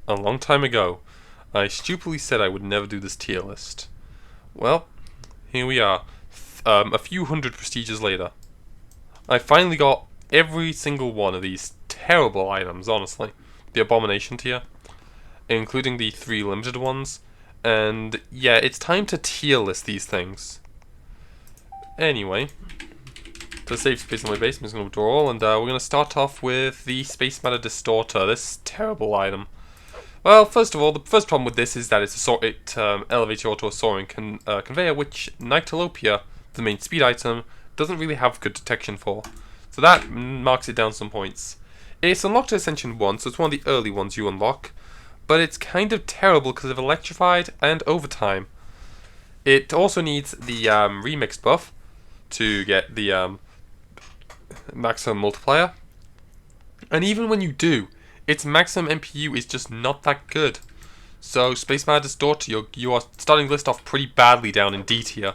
A long time ago, I stupidly said I would never do this tier list. Well, here we are, a few hundred prestiges later. I finally got every single one of these terrible items, honestly. The Abomination tier, including the 3 limited ones. And yeah, it's time to tier list these things. Anyway, to save space on my base, I'm just going to withdraw all, and we're going to start off with the Space Matter Distorter, this terrible item. Well, first of all, the first problem with this is that it elevates you onto a soaring conveyor, which Nyctalopia, the main speed item, doesn't really have good detection for. So that marks it down some points. It's unlocked to Ascension 1, so it's one of the early ones you unlock, but it's kind of terrible because of Electrified and Overtime. It also needs the remixed buff to get the maximum multiplier, and even when you do, its maximum MPU is just not that good. So Space Matter Distorter, you are starting the list off pretty badly down in D tier.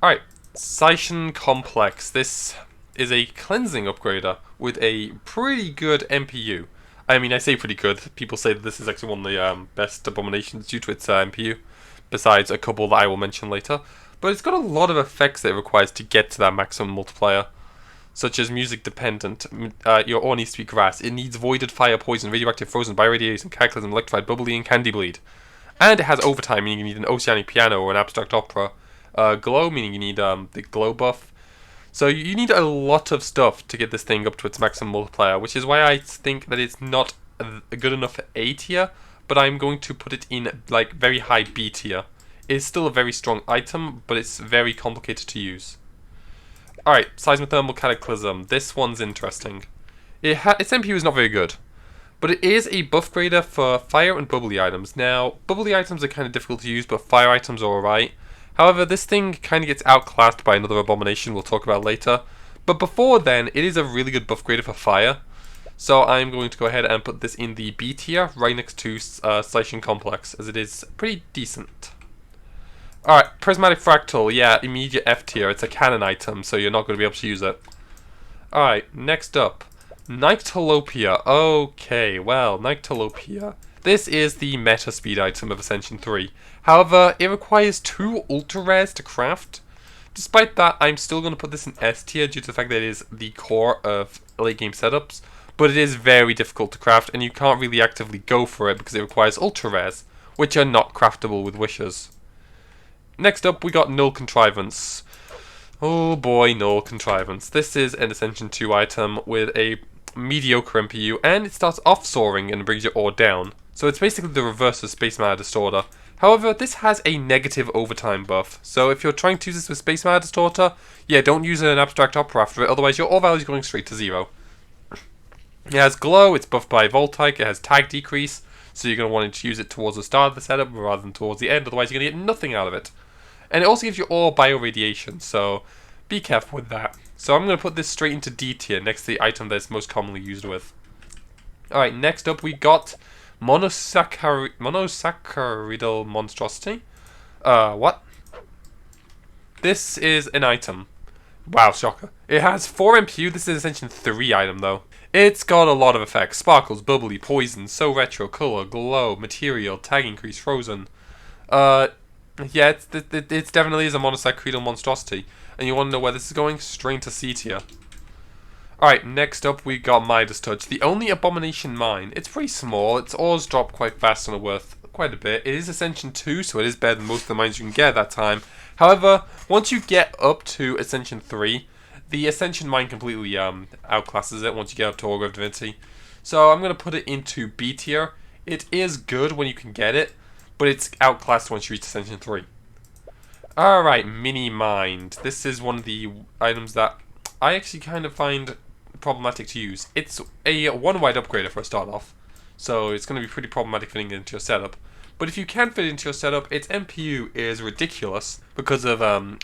Alright, Seisyun Complex. This is a cleansing upgrader with a pretty good MPU. I mean, I say pretty good. People say that this is actually one of the best abominations due to its MPU, besides a couple that I will mention later. But it's got a lot of effects that it requires to get to that maximum multiplier, such as music dependent. Your ore needs to be grass. It needs voided, fire, poison, radioactive, frozen, bioradiation, cataclysm, electrified, bubbly, and candy bleed. And it has overtime, meaning you need an oceanic piano or an abstract opera. Glow, meaning you need the glow buff. So you need a lot of stuff to get this thing up to its maximum multiplier, which is why I think that it's not good enough for A tier, but I'm going to put it in like very high B tier. It's still a very strong item, but it's very complicated to use. Alright, Seismothermal Cataclysm. This one's interesting. Its MPU is not very good, but it is a buff grader for fire and bubbly items. Now, bubbly items are kind of difficult to use, but fire items are alright. However, this thing kind of gets outclassed by another abomination we'll talk about later. But before then, it is a really good buff grader for fire. So I'm going to go ahead and put this in the B tier, right next to Seisyun Complex, as it is pretty decent. Alright, Prismatic Fractal, yeah, immediate F tier. It's a cannon item, so you're not going to be able to use it. Alright, next up, Nyctalopia. Okay, well, Nyctalopia. This is the meta speed item of Ascension 3. However, it requires 2 ultra rares to craft. Despite that, I'm still going to put this in S tier due to the fact that it is the core of late game setups. But it is very difficult to craft, and you can't really actively go for it because it requires ultra rares, which are not craftable with wishes. Next up, we got Null contrivance. Oh boy, Null contrivance. This is an Ascension 2 item with a mediocre MPU, and it starts off soaring and brings your ore down. So it's basically the reverse of Space Matter Distorter. However, this has a negative overtime buff, so if you're trying to use this with Space Matter Distorter, yeah, don't use an abstract opera after it, otherwise your ore value is going straight to 0. It has glow, it's buffed by Voltaic, it has tag decrease, so you're going to want to use it towards the start of the setup rather than towards the end, otherwise you're going to get nothing out of it. And it also gives you ore bioradiation, so be careful with that. So I'm going to put this straight into D tier, next to the item that it's most commonly used with. Alright, next up we got Monosaccharidal monstrosity. What? This is an item. Wow, shocker. It has 4 MPU, this is Ascension 3 item though. It's got a lot of effects. Sparkles, bubbly, poison, so retro, color, glow, material, tag increase, frozen. Yeah, it definitely is a Monosaccharidal monstrosity. And you want to know where this is going? Straight to C tier. Alright, next up we got Midas Touch, the only abomination mine. It's pretty small, its ores drop quite fast and are worth quite a bit. It is Ascension 2, so it is better than most of the mines you can get at that time. However, once you get up to Ascension 3, the Ascension mine completely outclasses it once you get up to Augur of Divinity. So I'm going to put it into B tier. It is good when you can get it, but it's outclassed once you reach Ascension 3. Alright, Minimind. This is one of the items that I actually kind of find problematic to use. It's a one-wide upgrader for a start off, so it's going to be pretty problematic fitting it into your setup. But if you can fit it into your setup, its MPU is ridiculous because of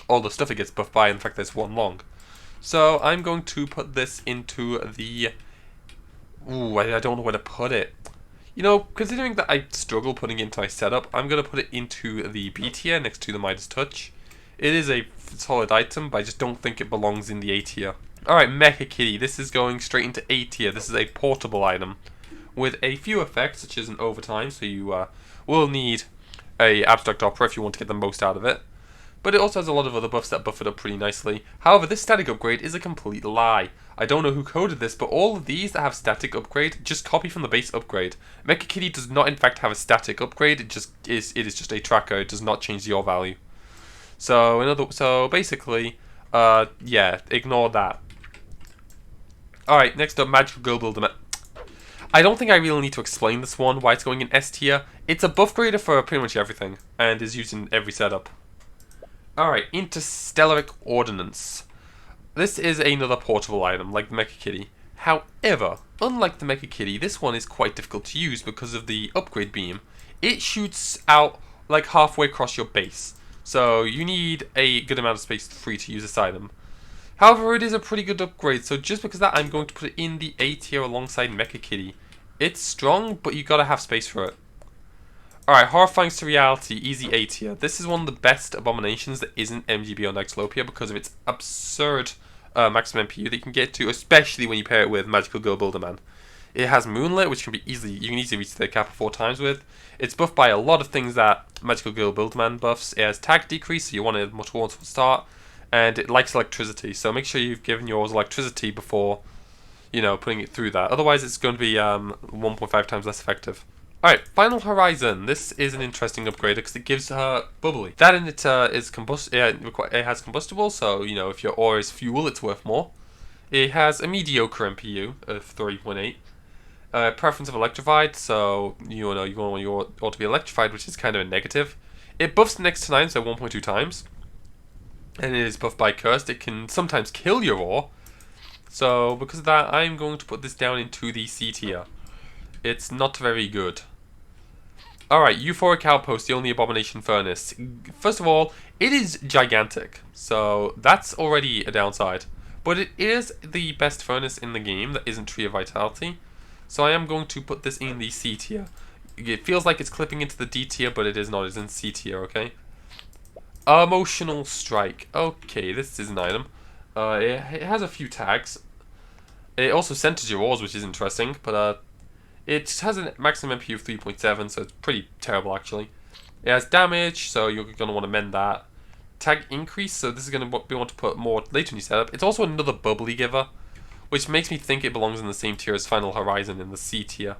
all the stuff it gets buffed by and the fact that it's 1 long. So I'm going to put this into the... Ooh, I don't know where to put it. You know, considering that I struggle putting it into my setup, I'm going to put it into the B tier next to the Midas Touch. It is a solid item, but I just don't think it belongs in the A tier. Alright, Mechakitty. This is going straight into A tier. This is a portable item with a few effects, such as an overtime, so you will need a abstract opera if you want to get the most out of it. But it also has a lot of other buffs that buff it up pretty nicely. However, this static upgrade is a complete lie. I don't know who coded this, but all of these that have static upgrade just copy from the base upgrade. Mechakitty does not in fact have a static upgrade, it is just a tracker, it does not change the ore value. So basically, yeah, ignore that. Alright, next up, Magical Girl Builder. I don't think I really need to explain this one, why it's going in S tier. It's a buff grader for pretty much everything, and is used in every setup. Alright, Interstellaric Ordinance. This is another portable item, like the Mechakitty. However, unlike the Mechakitty, this one is quite difficult to use because of the upgrade beam. It shoots out like halfway across your base, so you need a good amount of space free to use this item. However, it is a pretty good upgrade, so just because of that, I'm going to put it in the A tier alongside Mechakitty. It's strong, but you gotta have space for it. Alright, Horrifying Surreality, easy A tier. This is one of the best abominations that isn't MGB or Nyctalopia because of its absurd maximum MPU that you can get to, especially when you pair it with Magical Girl Builder Man. It has Moonlit, which can be you can easily reach the cap 4 times with. It's buffed by a lot of things that Magical Girl Builder Man buffs. It has tag decrease, so you want it much more to start, and it likes electricity, so make sure you've given yours electricity before, putting it through that. Otherwise, it's going to be 1.5 times less effective. Alright, Final Horizon. This is an interesting upgrade because it gives her bubbly. That in it is it has combustible, so if your ore is fuel, it's worth more. It has a mediocre MPU of 3.8. Preference of electrified, so you want your ore to be electrified, which is kind of a negative. It buffs next to 9, so 1.2 times. And it is buffed by cursed. It can sometimes kill your ore. So because of that, I'm going to put this down into the C tier. It's not very good. Alright, Euphoric Outpost, the only Abomination Furnace. First of all, it is gigantic, so that's already a downside. But it is the best furnace in the game that isn't Tree of Vitality, so I am going to put this in the C tier. It feels like it's clipping into the D tier, but it is not, it's in C tier, okay? Emotional Strike. Okay, this is an item. It has a few tags. It also centers your ores, which is interesting, but it has a maximum MPU of 3.7, so it's pretty terrible actually. It has damage, so you're going to want to mend that. Tag increase, so this is going to be want to put more later in your setup. It's also another bubbly giver, which makes me think it belongs in the same tier as Final Horizon in the C tier.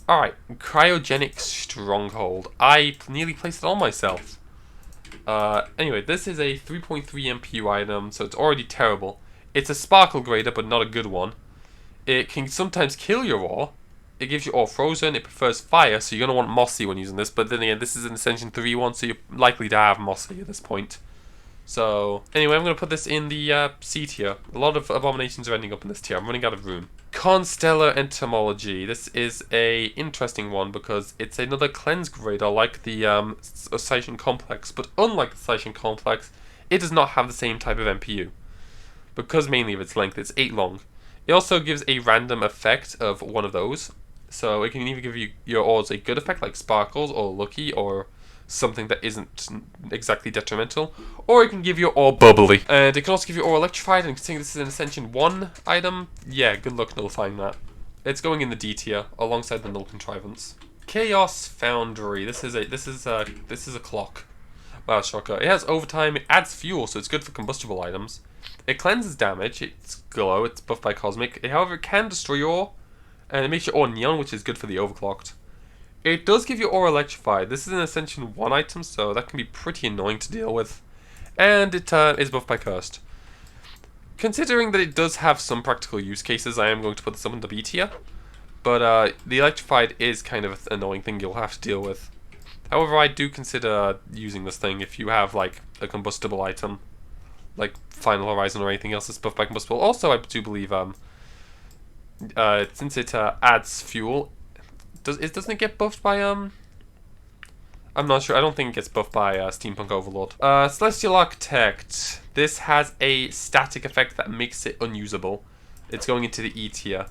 Alright, Cryogenic Stronghold. I nearly placed it on myself. Anyway, this is a 3.3 MPU item, so it's already terrible. It's a sparkle grader, but not a good one. It can sometimes kill your ore. It gives your ore frozen. It prefers fire, so you're going to want mossy when using this. But then again, this is an Ascension 3 one, so you're likely to have mossy at this point. So, anyway, I'm going to put this in the C tier. A lot of abominations are ending up in this tier. I'm running out of room. Constellar entomology. This is a interesting one because it's another cleanse grader like the Seisyun complex. But unlike the Seisyun complex, it does not have the same type of MPU. Because mainly of its length, it's 8 long. It also gives a random effect of one of those. So it can either give you your ores a good effect like sparkles or lucky or something that isn't exactly detrimental. Or it can give your ore bubbly. And it can also give your ore electrified, and considering this is an Ascension 1 item, yeah, good luck nullifying that. It's going in the D tier alongside the Null contrivance. Chaos Foundry. This is a clock. Wow, shocker. It has overtime, it adds fuel, so it's good for combustible items. It cleanses damage, it's glow, it's buffed by cosmic. However, it can destroy your ore, and it makes your ore neon, which is good for the overclocked. It does give your ore electrified. This is an Ascension 1 item, so that can be pretty annoying to deal with. And it is buffed by cursed. Considering that it does have some practical use cases, I am going to put this up in the B tier. But the electrified is kind of an annoying thing you'll have to deal with. However, I do consider using this thing if you have like a combustible item, like Final Horizon or anything else that's buffed by combustible. Also, I do believe since it adds fuel, doesn't it get buffed by I'm not sure. I don't think it gets buffed by Steampunk Overlord. Celestial Architect. This has a static effect that makes it unusable. It's going into the E tier.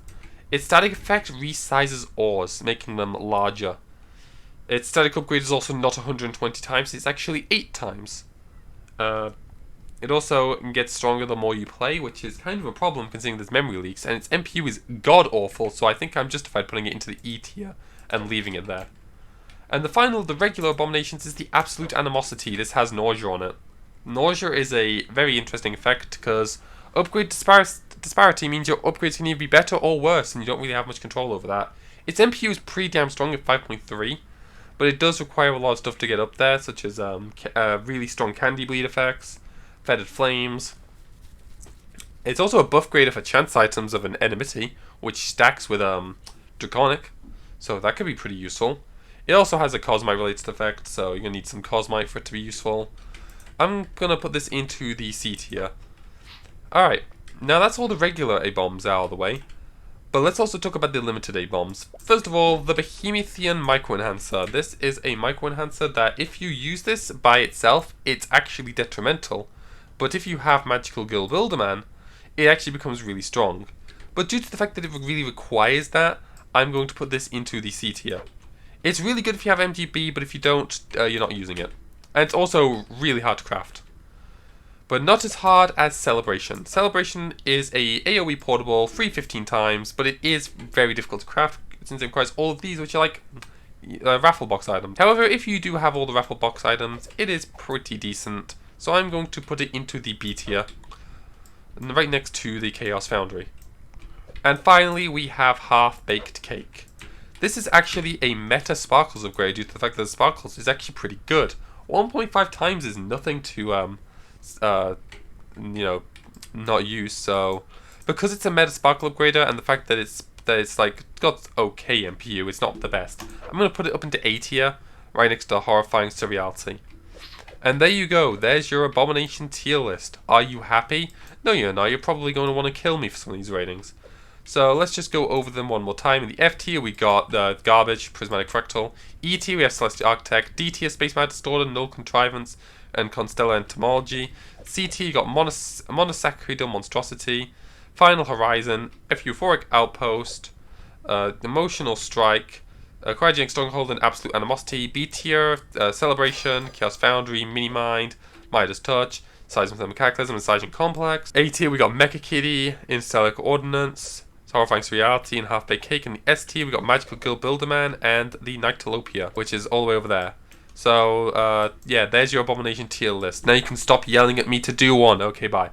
Its static effect resizes ores, making them larger. Its static upgrade is also not 120 times, it's actually 8 times. It also gets stronger the more you play, which is kind of a problem considering there's memory leaks, and its MPU is god-awful, so I think I'm justified putting it into the E tier and leaving it there. And the final of the regular abominations is the absolute animosity. This has nausea on it. Nausea is a very interesting effect because upgrade disparity means your upgrades can either be better or worse, and you don't really have much control over that. Its MPU is pretty damn strong at 5.3, but it does require a lot of stuff to get up there, such as really strong candy bleed effects, fetid flames. It's also a buff grader for chance items of an enmity, which stacks with draconic, so that could be pretty useful. It also has a Cosmite related effect, so you're going to need some Cosmite for it to be useful. I'm going to put this into the C tier. Alright, now that's all the regular A-bombs out of the way. But let's also talk about the limited A-bombs. First of all, the Behemothean Micro Enhancer. This is a Micro Enhancer that if you use this by itself, it's actually detrimental. But if you have Magical Guild Builderman, it actually becomes really strong. But due to the fact that it really requires that, I'm going to put this into the C tier. It's really good if you have MGB, but if you don't, you're not using it. And it's also really hard to craft. But not as hard as Celebration. Celebration is a AoE portable, free 15 times, but it is very difficult to craft since it requires all of these, which are like raffle box items. However, if you do have all the raffle box items, it is pretty decent. So I'm going to put it into the B tier, right next to the Chaos Foundry. And finally, we have Half-Baked Cake. This is actually a meta Sparkles upgrade due to the fact that the Sparkles is actually pretty good. 1.5 times is nothing to not use. So because it's a meta Sparkle upgrader and the fact that it's like got okay MPU, it's not the best. I'm gonna put it up into A tier, right next to Horrifying Surreality. And there you go. There's your Abomination tier list. Are you happy? No, you're not. You're probably going to want to kill me for some of these ratings. So let's just go over them one more time. In the F tier, we got the Garbage, Prismatic Fractal. E tier, we have Celestial Architect. D tier, Space Mad Distorter, Null, Contrivance, and Constellar Entomology. C tier, you got Monosaccharidal, Monstrosity. Final Horizon, Euphoric, Outpost, Emotional Strike, Cryogenic, Stronghold, and Absolute Animosity. B tier, Celebration, Chaos Foundry, Minimind, Midas Touch, Seismothermal, Cataclysm, and Seisyun Complex. A tier, we got Mechakitty, Interstellaric, Ordinance, Horrifying Surreality, and Half-Baked Cake. In the S tier, we got Magical Guild Builderman and the Nyctalopia, which is all the way over there. So, yeah, there's your Abomination tier list. Now you can stop yelling at me to do one. Okay, bye.